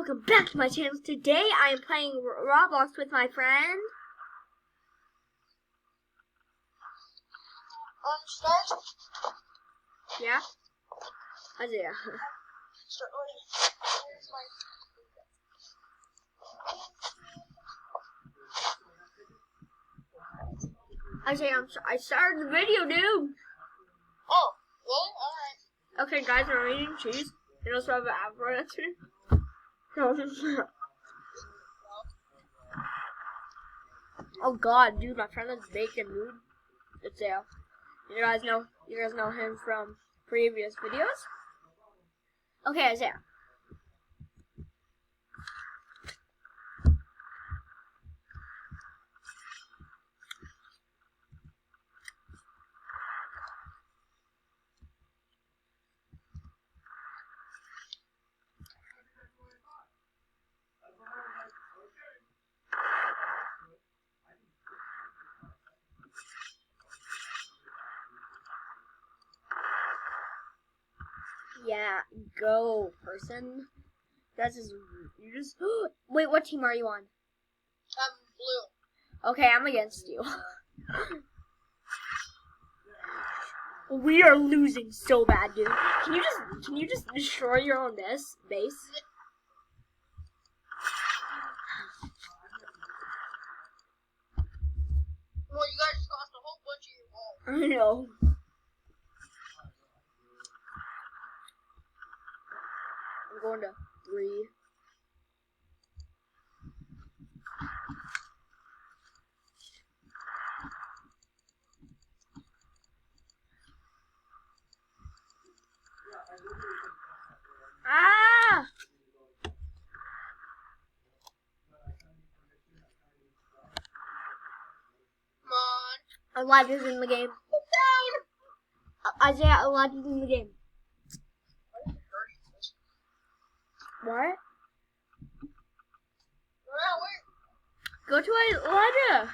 welcome back to my channel. Today I am playing Roblox with my friend. Start? Yeah? Isaiah. Start loading. Here's my... Isaiah, I started the video, dude. Oh, really? Alright. Okay, guys, we're eating cheese. And also have an apple next to it. Oh god, dude, my friend is bacon, dude. It's there. You guys know him from previous videos? Okay, Isaiah. Yeah, go, person. That's just, you just, wait, what team are you on? Blue. Okay, I'm against you. We are losing so bad, dude. Can you just destroy your own base? Well, you guys just lost a whole bunch of your balls. I know. I'm going to 3. Ah! Come on. Elijah's in the game. Down. Isaiah, Elijah's in the game. What? Go to Elijah.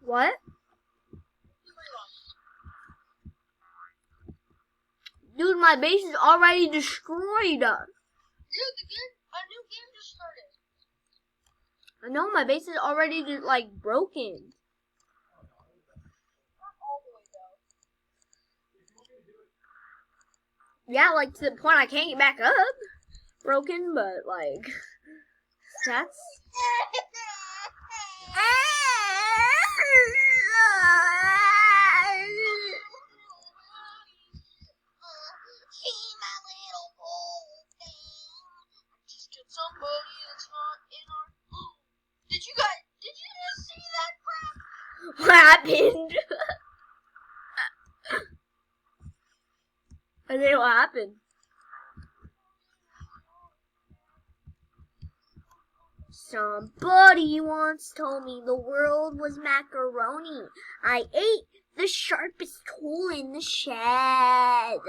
What? Dude, my base is already destroyed. Dude, a new game just started. I know, my base is already, like, broken. Not all the way though. Yeah, like, to the point I can't get back up. Broken, but, like, that's... Somebody that's not in our... Did you just see that crap? What happened? I think what happened. Somebody once told me the world was macaroni. I ate the sharpest tool in the shed.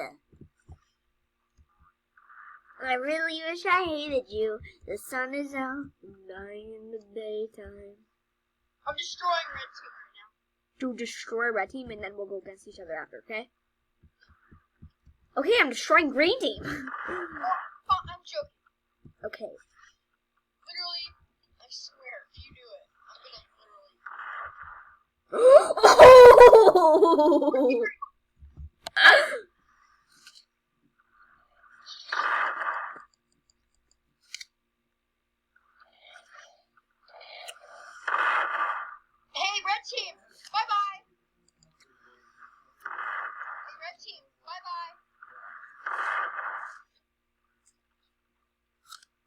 I really wish I hated you. The sun is out and dying in the daytime. I'm destroying red team right now. To destroy red team, and then we'll go against each other after, okay? Okay, I'm destroying green team. Oh, I'm joking. Okay. Literally, I swear, if you do it, I'm gonna literally... Hey, red team, bye-bye. Hey, red team, bye-bye.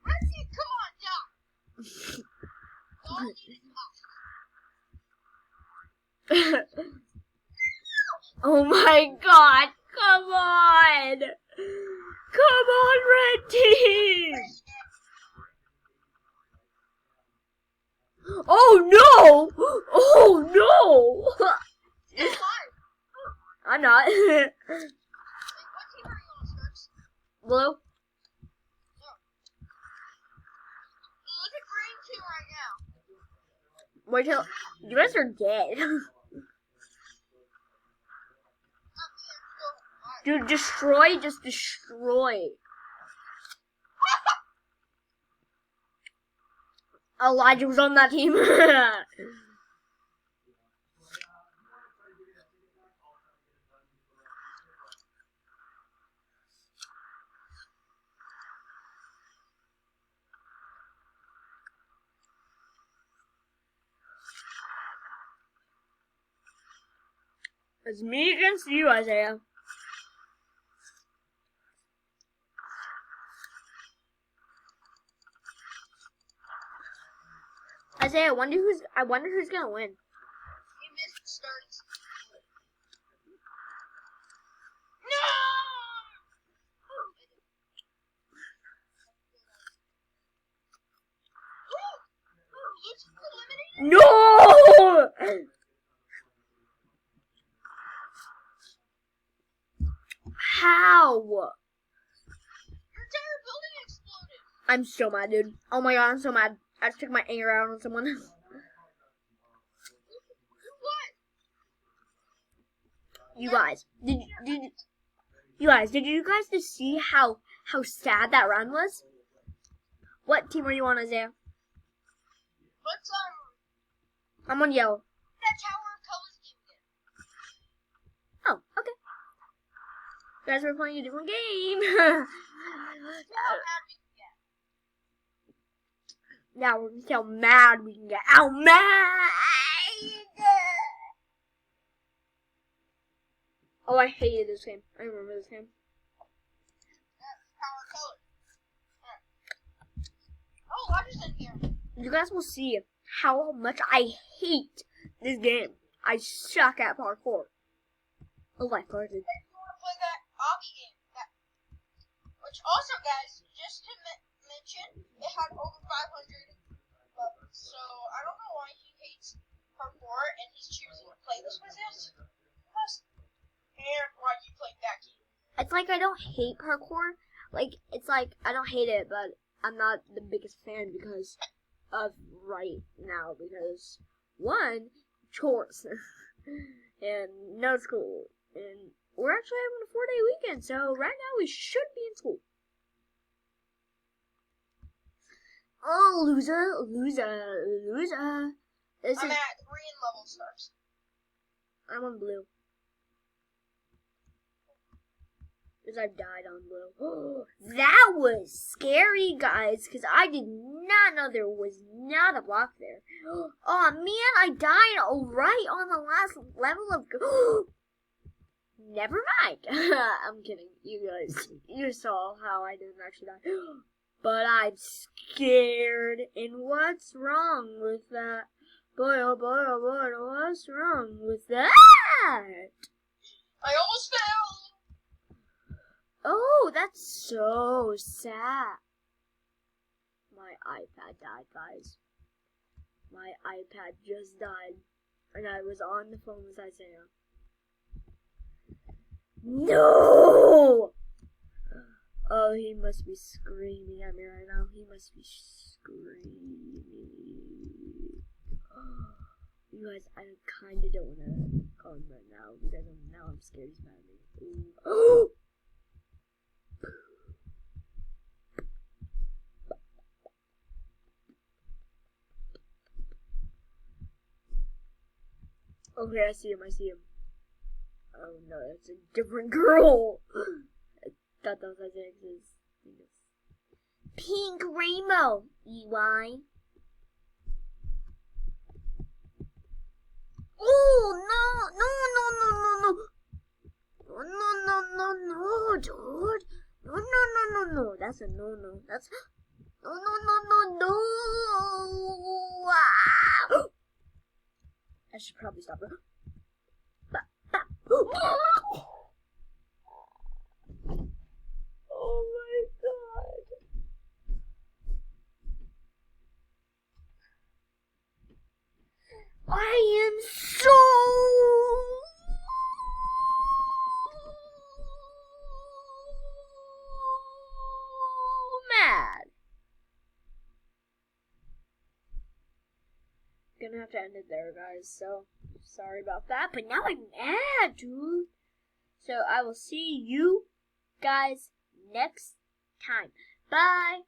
Red team, come on, die. All I need is us. Oh my god, come on! Come on, red team! Oh no! Wait, what team are you on, Starks? Blue. No. Look at green team right now. Wait till you guys are dead. Dude, destroy, just destroy. Elijah was on that team. It's me against you, Isaiah. Isaiah, I wonder who's gonna win. You missed Starks. No! No! How? Your entire building exploded. I'm so mad, dude. Oh my god, I'm so mad. I just took my anger out on someone. What? You guys, did you guys just see how sad that round was? What team are you on, Isaiah? What's I'm on yellow. that Tower of Colors game again? Oh, okay. You guys were playing a different game. Now we're gonna see how mad we can get. How mad! Oh, I hated this game. I remember this game. Tower of Colors. Oh, Roger's in here. You guys will see how much I hate this game. I suck at parkour. Oh, I farted. You want to play that obby game? Which also, guys, just to mention, it had over 500 levels. So I don't know why he hates parkour and he's choosing to play this with us. And why you played that game? It's like I don't hate parkour. Like, it's like I don't hate it, but I'm not the biggest fan because of right now. Because, one, chores. And no school. And we're actually having a 4-day weekend, so right now we should be in school. Oh, loser. This I'm is... at 3 in level stars. I'm on blue. Because I've died on blue. That was scary, guys, because I did not know there was not a block there. Oh, man, I died right on the last level of... Never mind. I'm kidding. You guys, you saw how I didn't actually die. But I'm scared. And what's wrong with that? Boy, oh boy, oh boy, what's wrong with that? I almost fell! Oh, that's so sad. My iPad died, guys. My iPad just died. And I was on the phone with Isaiah. No! Oh, he must be screaming at me right now. He must be screaming. You guys, I kind of don't want to call him right now because now I'm scared he's mad at me. Ooh. Okay, I see him. Oh no, that's a different girl. I thought that was Isaiah's pink rainbow. EY. Oh no, dude. No. That's a no. That's no. Ah! I should probably stop her. Oh my god. I am so gonna have to end it there, guys. So sorry about that. But now I'm mad, dude. So I will see you guys next time. Bye.